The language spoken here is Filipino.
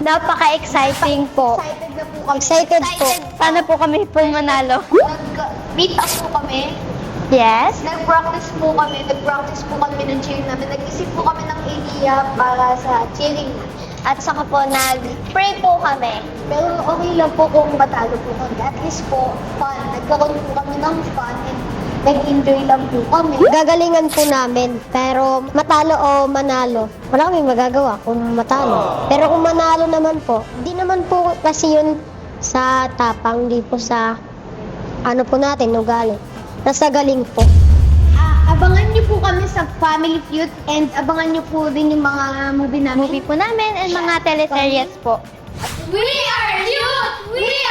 Napaka-exciting po. Excited na po kami. Excited po. Sana po kami po manalo. Nag-meet up po kami. Yes? Nag-practice po kami ng cheer namin. Nag-isip po kami ng idea para sa cheering namin. At saka po, nag-pray po kami. Pero okay lang po kung matalo po kami. At least po, fun. Nagkaroon po kami ng fun and nag-enjoy lang po kami. Gagalingan po namin, pero matalo o manalo, wala kaming magagawa kung matalo. Pero kung manalo naman po, di naman po kasi yun sa tapang, di po sa ano po natin, ugali. Nasa galing po. Abangan niyo po kami sa Family Feud and abangan niyo po din yung mga movie namin. Movie po namin and mga teleseries po. We are youth! We